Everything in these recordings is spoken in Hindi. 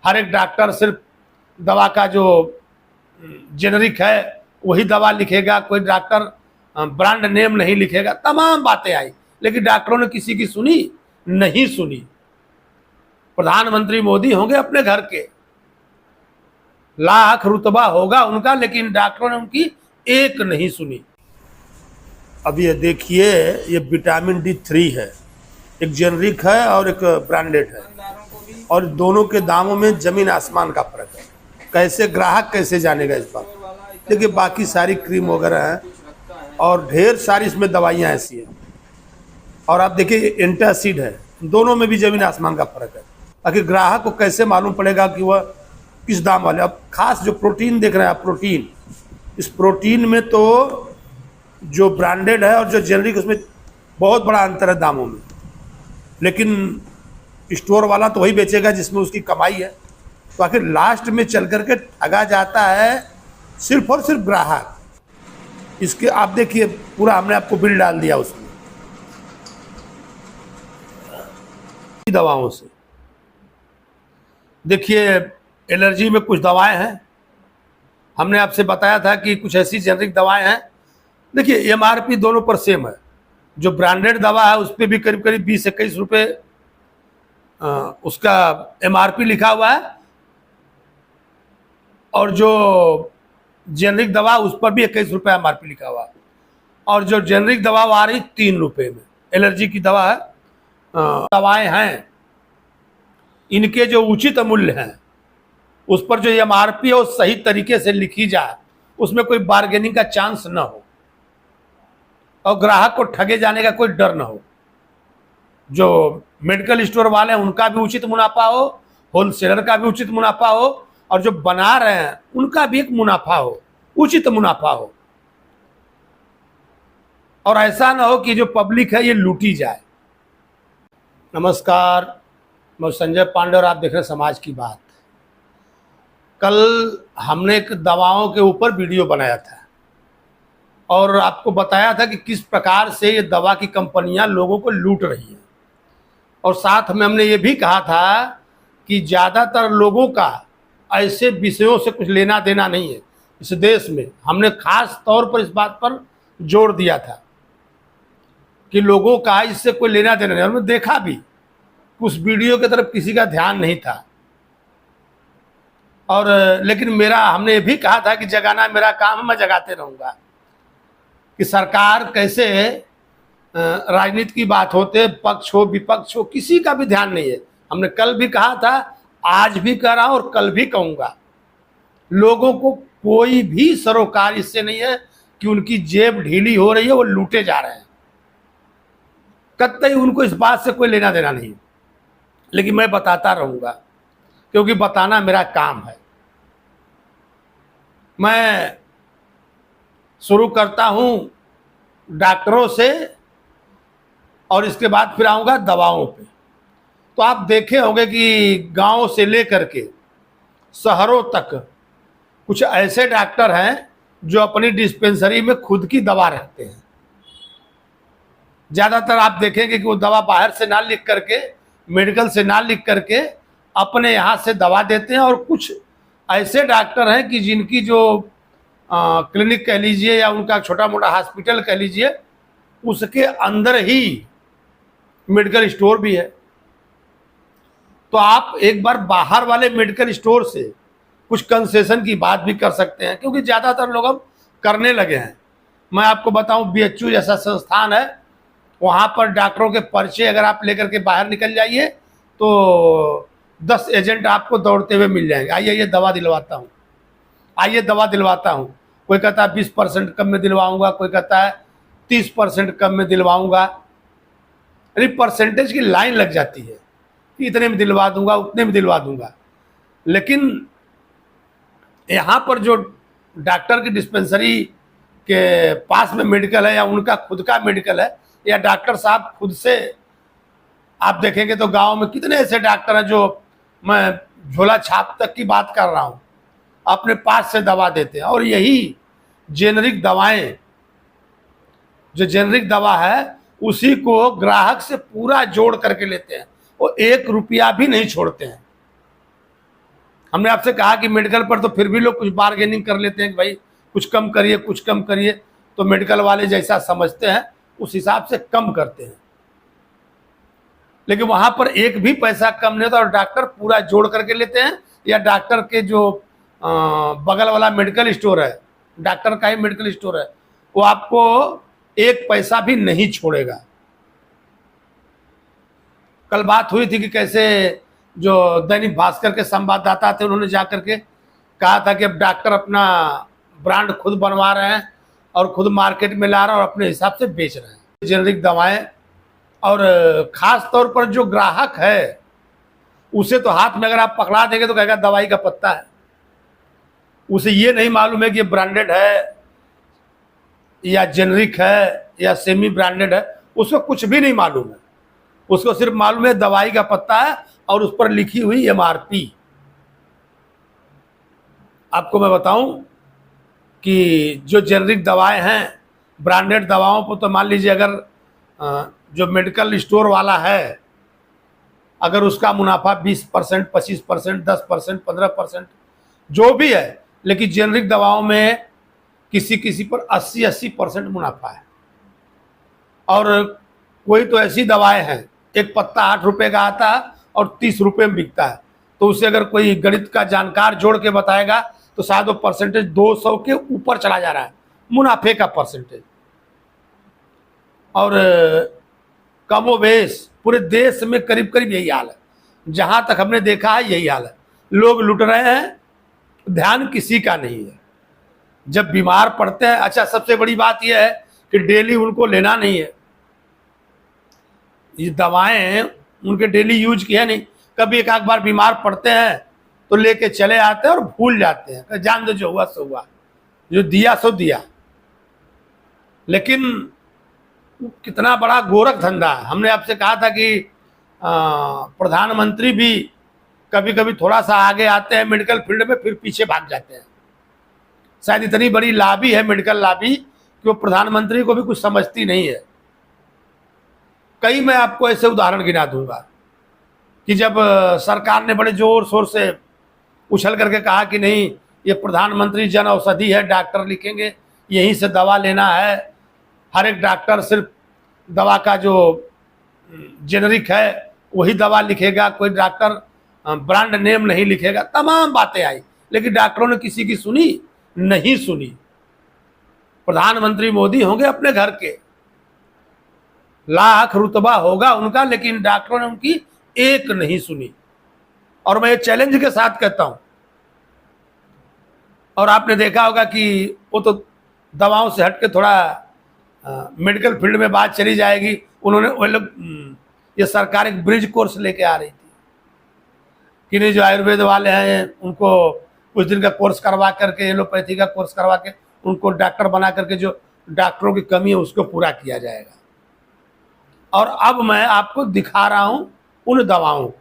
हर एक डॉक्टर सिर्फ दवा का जो जेनरिक है वही दवा लिखेगा, कोई डॉक्टर ब्रांड नेम नहीं लिखेगा। तमाम बातें आई, लेकिन डॉक्टरों ने किसी की सुनी नहीं सुनी। प्रधानमंत्री मोदी होंगे अपने घर के, लाख रुतबा होगा उनका, लेकिन डॉक्टरों ने उनकी एक नहीं सुनी। अब ये देखिए, ये विटामिन D3 है, एक जेनरिक है और एक ब्रांडेड है, और दोनों के दामों में जमीन आसमान का फर्क है। कैसे ग्राहक कैसे जानेगा इस बात? देखिए बाकी सारी क्रीम वगैरह है और ढेर सारी इसमें दवाइयाँ ऐसी हैं। और आप देखिए एंटासिड है, दोनों में भी जमीन आसमान का फर्क है। ताकि ग्राहक को कैसे मालूम पड़ेगा कि वह किस दाम वाले। अब खास जो प्रोटीन देख रहे हैं आप, प्रोटीन, इस प्रोटीन में तो जो ब्रांडेड है और जो जेनरिक, उसमें बहुत बड़ा अंतर है दामों में। लेकिन स्टोर वाला तो वही बेचेगा जिसमें उसकी कमाई है। तो आखिर लास्ट में चल करके ठगा जाता है सिर्फ और सिर्फ ग्राहक। इसके आप देखिए पूरा हमने आपको बिल डाल दिया उसमें दवाओं से। देखिए एलर्जी में कुछ दवाएं हैं, हमने आपसे बताया था कि कुछ ऐसी जेनरिक दवाएं हैं। देखिए MRP दोनों पर सेम है। जो ब्रांडेड दवा है उस पर भी करीब करीब 20-21 रुपये उसका MRP लिखा हुआ है, और जो जेनरिक दवा उस पर भी 21 रुपये MRP लिखा हुआ है। और जो जेनरिक दवा आ रही 3 रुपये में, एलर्जी की दवा है। दवाएं हैं, इनके जो उचित मूल्य हैं उस पर जो MRP है वो सही तरीके से लिखी जाए, उसमें कोई बार्गेनिंग का चांस न हो और ग्राहक को ठगे जाने का कोई डर न हो। जो मेडिकल स्टोर वाले हैं उनका भी उचित मुनाफा हो, होलसेलर का भी उचित मुनाफा हो, और जो बना रहे हैं उनका भी एक मुनाफा हो, उचित मुनाफा हो। और ऐसा ना हो कि जो पब्लिक है ये लूटी जाए। नमस्कार, मैं संजय पांडे और आप देख रहे हैं समाज की बात। कल हमने एक दवाओं के ऊपर वीडियो बनाया था और आपको बताया था कि किस प्रकार से ये दवा की कंपनियां लोगों को लूट रही हैं। और साथ में हमने ये भी कहा था कि ज़्यादातर लोगों का ऐसे विषयों से कुछ लेना देना नहीं है इस देश में। हमने खास तौर पर इस बात पर जोर दिया था कि लोगों का इससे कोई लेना देना नहीं। और हमने देखा भी उस वीडियो की तरफ किसी का ध्यान नहीं था। और लेकिन हमने ये भी कहा था कि जगाना मेरा काम है, मैं जगाते रहूँगा। कि सरकार कैसे राजनीति की बात होते, पक्ष हो विपक्ष हो, किसी का भी ध्यान नहीं है। हमने कल भी कहा था, आज भी कह रहा हूं और कल भी कहूँगा, लोगों को कोई भी सरोकार इससे नहीं है कि उनकी जेब ढीली हो रही है, वो लूटे जा रहे हैं। कतई उनको इस बात से कोई लेना देना नहीं। लेकिन मैं बताता रहूँगा क्योंकि बताना मेरा काम है। मैं शुरू करता हूँ डॉक्टरों से और इसके बाद फिर आऊँगा दवाओं पे। तो आप देखे होंगे कि गांव से लेकर के शहरों तक कुछ ऐसे डॉक्टर हैं जो अपनी डिस्पेंसरी में खुद की दवा रखते हैं। ज़्यादातर आप देखेंगे कि वो दवा बाहर से ना लिख करके, मेडिकल से ना लिख करके अपने यहाँ से दवा देते हैं। और कुछ ऐसे डॉक्टर हैं कि जिनकी जो क्लिनिक कह लीजिए या उनका छोटा मोटा हॉस्पिटल कह लीजिए, उसके अंदर ही मेडिकल स्टोर भी है। तो आप एक बार बाहर वाले मेडिकल स्टोर से कुछ कंसेशन की बात भी कर सकते हैं, क्योंकि ज़्यादातर लोग अब करने लगे हैं। मैं आपको बताऊं, BHU जैसा संस्थान है, वहाँ पर डॉक्टरों के पर्चे अगर आप लेकर के बाहर निकल जाइए तो 10 एजेंट आपको दौड़ते हुए मिल जाएंगे। आइए ये दवा दिलवाता हूँ, आइए दवा दिलवाता हूँ। कोई कहता है 20% कम में दिलवाऊंगा, कोई कहता है 30% कम में दिलवाऊंगा। यानी परसेंटेज की लाइन लग जाती है कि इतने में दिलवा दूंगा, उतने में दिलवा दूंगा। लेकिन यहाँ पर जो डॉक्टर की डिस्पेंसरी के पास में मेडिकल है या उनका खुद का मेडिकल है, या डॉक्टर साहब खुद से, आप देखेंगे तो गांव में कितने ऐसे डॉक्टर हैं जो, मैं झोला छाप तक की बात कर रहा हूँ, अपने पास से दवा देते हैं। और यही जेनरिक दवाएं, जो जेनरिक दवा है उसी को ग्राहक से पूरा जोड़ करके लेते हैं। वो 1 रुपया भी नहीं छोड़ते हैं। हमने आपसे कहा कि मेडिकल पर तो फिर भी लोग कुछ बार्गेनिंग कर लेते हैं कि भाई कुछ कम करिए, कुछ कम करिए, तो मेडिकल वाले जैसा समझते हैं उस हिसाब से कम करते हैं। लेकिन वहां पर एक भी पैसा कम नहीं होता और डॉक्टर पूरा जोड़ करके लेते हैं। या डॉक्टर के जो बगल वाला मेडिकल स्टोर है, डॉक्टर का ही मेडिकल स्टोर है, वो आपको एक पैसा भी नहीं छोड़ेगा। कल बात हुई थी कि कैसे जो दैनिक भास्कर के संवाददाता थे उन्होंने जाकर के कहा था कि अब डॉक्टर अपना ब्रांड खुद बनवा रहे हैं और खुद मार्केट में ला रहे हैं और अपने हिसाब से बेच रहे हैं जेनरिक दवाएं। और खास तौर पर जो ग्राहक है उसे तो हाथ में अगर आप पकड़ा देंगे तो कहेगा दवाई का पत्ता है। उसे ये नहीं मालूम है कि ये ब्रांडेड है या जेनरिक है या सेमी ब्रांडेड है, उसको कुछ भी नहीं मालूम है। उसको सिर्फ मालूम है दवाई का पत्ता है और उस पर लिखी हुई MRP। आपको मैं बताऊं कि जो जेनरिक दवाएं हैं, ब्रांडेड दवाओं पर तो मान लीजिए अगर जो मेडिकल स्टोर वाला है अगर उसका मुनाफा 20%, 25%, 10%, 15% जो भी है, लेकिन जेनरिक दवाओं में किसी किसी पर 80% मुनाफा है। और कोई तो ऐसी दवाएं हैं, एक पत्ता 8 रुपए का आता है और 30 रुपए में बिकता है, तो उसे अगर कोई गणित का जानकार जोड़ के बताएगा तो शायद वो परसेंटेज 200 के ऊपर चला जा रहा है, मुनाफे का परसेंटेज। और कमोबेश पूरे देश में करीब करीब यही हाल है, जहां तक हमने देखा है यही हाल है। लोग लुट रहे हैं, ध्यान किसी का नहीं है। जब बीमार पड़ते हैं, अच्छा सबसे बड़ी बात यह है कि डेली उनको लेना नहीं है, ये दवाएं उनके डेली यूज की है नहीं। कभी एक आध बार बीमार पड़ते हैं तो लेके चले आते हैं और भूल जाते हैं, जान दो जो हुआ सो हुआ, जो दिया सो दिया। लेकिन कितना बड़ा गोरख धंधा है। हमने आपसे कहा था कि प्रधानमंत्री भी कभी कभी थोड़ा सा आगे आते हैं मेडिकल फील्ड में, फिर पीछे भाग जाते हैं। शायद इतनी बड़ी लॉबी है मेडिकल लॉबी कि वो प्रधानमंत्री को भी कुछ समझती नहीं है। कई मैं आपको ऐसे उदाहरण गिना दूंगा कि जब सरकार ने बड़े जोर शोर से उछल करके कहा कि नहीं ये प्रधानमंत्री जन औषधि है, डॉक्टर लिखेंगे यहीं से दवा लेना है, हर एक डॉक्टर सिर्फ दवा का जो जेनरिक है वही दवा लिखेगा, कोई डॉक्टर ब्रांड नेम नहीं लिखेगा, तमाम बातें आई। लेकिन डॉक्टरों ने किसी की सुनी नहीं सुनी। प्रधानमंत्री मोदी होंगे अपने घर के, लाख रुतबा होगा उनका, लेकिन डॉक्टरों ने उनकी एक नहीं सुनी। और मैं ये चैलेंज के साथ कहता हूं, और आपने देखा होगा कि वो तो दवाओं से हटके थोड़ा मेडिकल फील्ड में बात चली जाएगी। उन्होंने वो लोग ये सरकार एक ब्रिज कोर्स लेके आ रही थी कि नहीं, जो आयुर्वेद वाले हैं उनको कुछ दिन का कोर्स करवा करके, एलोपैथी का कोर्स करवा के उनको डॉक्टर बना करके जो डॉक्टरों की कमी है उसको पूरा किया जाएगा। और अब मैं आपको दिखा रहा हूं उन दवाओं को,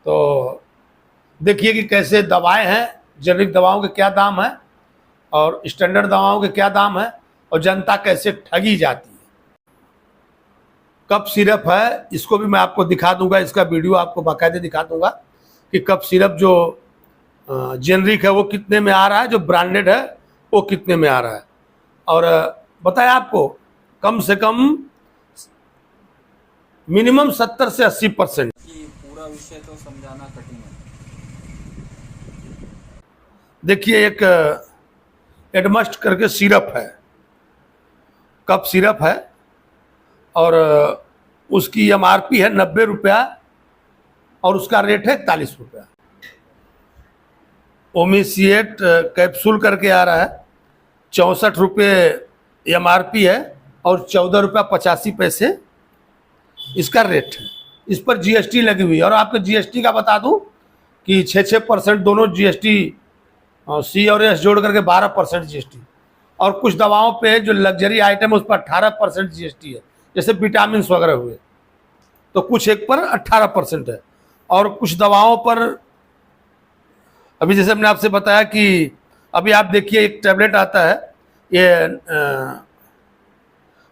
तो देखिए कि कैसे दवाएं हैं, जेनरिक दवाओं के क्या दाम है और स्टैंडर्ड दवाओं के क्या दाम है और जनता कैसे ठगी जाती है। कफ सिरप है, इसको भी मैं आपको दिखा दूंगा, इसका वीडियो आपको बाकायदे दिखा दूंगा कि कफ सिरप जो जेनरिक है वो कितने में आ रहा है, जो ब्रांडेड है वो कितने में आ रहा है। और बताया आपको कम से कम मिनिमम 70 से 80%। पूरा विषय तो समझाना कठिन है। देखिए एक एडमस्ट करके सिरप है, कफ सिरप है और उसकी MRP है 90 रुपया और उसका रेट है 41 रुपया। ओमिसिएट कैप्सूल करके आ रहा है, 64 रुपये MRP है और 14 रुपया 85 पैसे इसका रेट है। इस पर GST लगी हुई है। और आपको GST का बता दूं कि 6% दोनों GST, C और S जोड़ करके 12% GST। और कुछ दवाओं पे जो लग्जरी आइटम है उस पर 18% GST है, जैसे विटामिन वगैरह हुए, तो कुछ एक पर 18% है। और कुछ दवाओं पर अभी जैसे हमने आपसे बताया कि अभी आप देखिए एक टैबलेट आता है, ये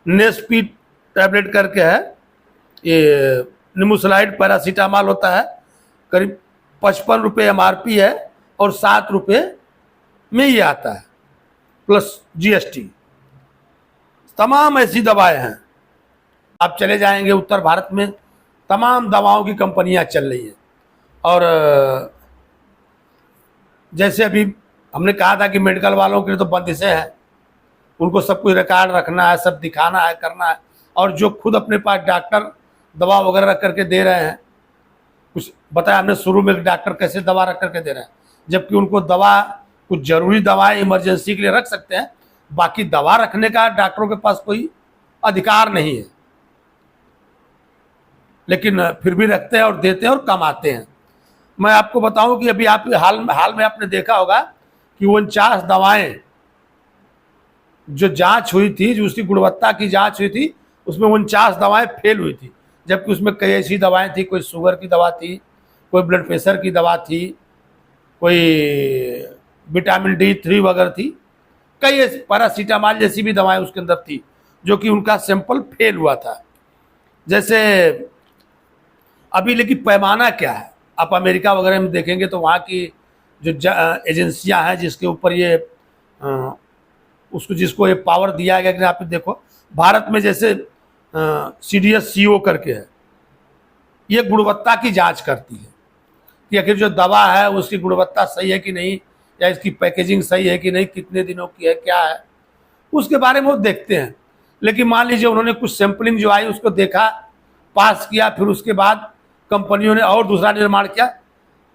नेस्पी टैबलेट करके है, ये निमुसलाइड पैरासीटामॉल होता है, करीब 55 रुपये MRP है और 7 रुपये में ये आता है प्लस GST। तमाम ऐसी दवाएं हैं, आप चले जाएंगे उत्तर भारत में तमाम दवाओं की कंपनियां चल रही हैं। और जैसे अभी हमने कहा था कि मेडिकल वालों के लिए तो बंदिशें हैं, उनको सब कुछ रिकॉर्ड रखना है, सब दिखाना है, करना है। और जो खुद अपने पास डॉक्टर दवा वगैरह रख करके दे रहे हैं, कुछ बताया हमने शुरू में डॉक्टर कैसे दवा रख करके दे रहे हैं, जबकि उनको दवा कुछ ज़रूरी दवाएं इमरजेंसी के लिए रख सकते हैं, बाकी दवा रखने का डॉक्टरों के पास कोई अधिकार नहीं है, लेकिन फिर भी रखते हैं और देते हैं और कमाते हैं। मैं आपको बताऊं कि अभी आप हाल में आपने देखा होगा कि 49 दवाएं जो जांच हुई थी, जो उसकी गुणवत्ता की जांच हुई थी, उसमें 49 दवाएं फेल हुई थी, जबकि उसमें कई ऐसी दवाएं थी, कोई शुगर की दवा थी, कोई ब्लड प्रेशर की दवा थी, कोई विटामिन D3 वगैरह थी, कई ऐसी पैरासीटामॉल जैसी भी दवाएं उसके अंदर थी, जो कि उनका सैंपल फेल हुआ था। जैसे अभी लेकिन पैमाना क्या है, आप अमेरिका वगैरह में देखेंगे तो वहाँ की जो एजेंसियां हैं जिसके ऊपर ये जिसको ये पावर दिया गया कि आप देखो भारत में जैसे CDSCO करके है, ये गुणवत्ता की जांच करती है कि आखिर जो दवा है उसकी गुणवत्ता सही है कि नहीं, या इसकी पैकेजिंग सही है कि नहीं, कितने दिनों की है, क्या है, उसके बारे में वो देखते हैं। लेकिन मान लीजिए उन्होंने कुछ सैंपलिंग जो आई उसको देखा, पास किया, फिर उसके बाद कंपनियों ने और दूसरा निर्माण किया।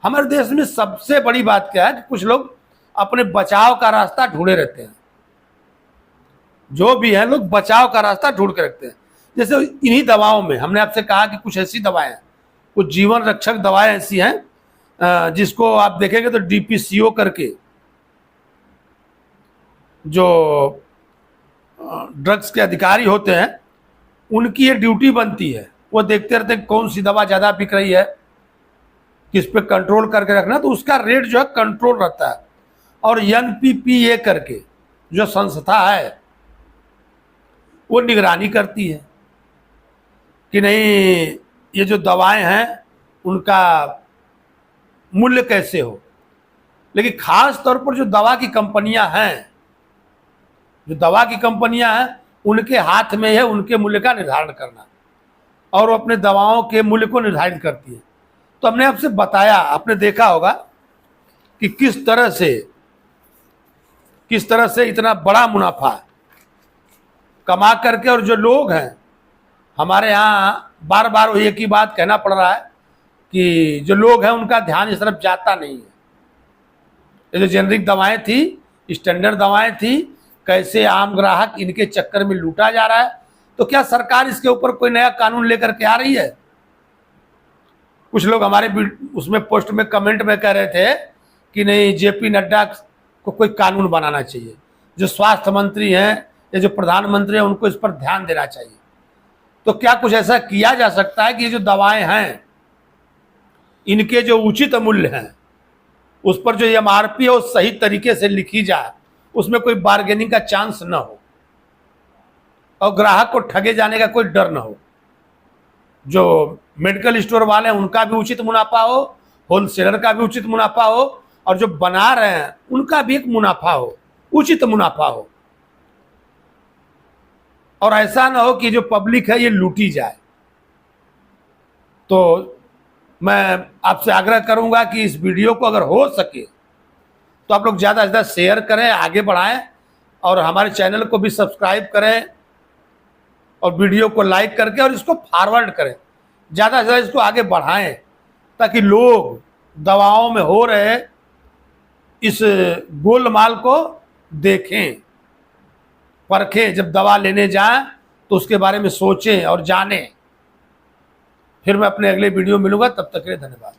हमारे देश में सबसे बड़ी बात क्या है कि कुछ लोग अपने बचाव का रास्ता ढूंढे रहते हैं, जो भी है लोग बचाव का रास्ता ढूंढ के रखते हैं। जैसे इन्हीं दवाओं में हमने आपसे कहा कि कुछ ऐसी दवाएं हैं, कुछ जीवन रक्षक दवाएं ऐसी हैं जिसको आप देखेंगे तो DPCO करके जो ड्रग्स के अधिकारी होते हैं, उनकी ये ड्यूटी बनती है, वो देखते रहते हैं कौन सी दवा ज़्यादा बिक रही है, किस पे कंट्रोल करके रखना, तो उसका रेट जो है कंट्रोल रहता है। और NPPA करके जो संस्था है वो निगरानी करती है कि नहीं ये जो दवाएं हैं उनका मूल्य कैसे हो। लेकिन खास तौर पर जो दवा की कंपनियां हैं, उनके हाथ में है उनके मूल्य का निर्धारण करना, और वो अपने दवाओं के मूल्य को निर्धारित करती है। तो हमने आपसे बताया, आपने देखा होगा कि किस तरह से इतना बड़ा मुनाफा कमा करके, और जो लोग हैं हमारे यहाँ बार बार वो एक ही बात कहना पड़ रहा है कि जो लोग हैं उनका ध्यान इस तरफ जाता नहीं है। ये जो जेनरिक दवाएं थी, स्टैंडर्ड दवाएं थी, कैसे आम ग्राहक इनके चक्कर में लूटा जा रहा है। तो क्या सरकार इसके ऊपर कोई नया कानून लेकर के आ रही है? कुछ लोग हमारे उसमें पोस्ट में कमेंट में कह रहे थे कि नहीं JP नड्डा को कोई कानून बनाना चाहिए, जो स्वास्थ्य मंत्री हैं या जो प्रधानमंत्री हैं उनको इस पर ध्यान देना चाहिए। तो क्या कुछ ऐसा किया जा सकता है कि ये जो दवाएं हैं इनके जो उचित मूल्य हैं उस पर जो MRP है वो सही तरीके से लिखी जाए, उसमें कोई बार्गेनिंग का चांस न हो और ग्राहक को ठगे जाने का कोई डर न हो। जो मेडिकल स्टोर वाले हैं उनका भी उचित मुनाफा हो, होलसेलर का भी उचित मुनाफा हो, और जो बना रहे हैं उनका भी एक मुनाफा हो, उचित मुनाफा हो। और ऐसा ना हो कि जो पब्लिक है ये लूटी जाए। तो मैं आपसे आग्रह करूंगा कि इस वीडियो को अगर हो सके तो आप लोग ज़्यादा से ज़्यादा शेयर करें, आगे बढ़ाएं, और हमारे चैनल को भी सब्सक्राइब करें, और वीडियो को लाइक करके और इसको फॉरवर्ड करें, ज़्यादा से ज़्यादा इसको आगे बढ़ाएं, ताकि लोग दवाओं में हो रहे इस गोलमाल को देखें, परखें, जब दवा लेने जाएं तो उसके बारे में सोचें और जानें। फिर मैं अपने अगले वीडियो में मिलूंगा, तब तक के लिए धन्यवाद।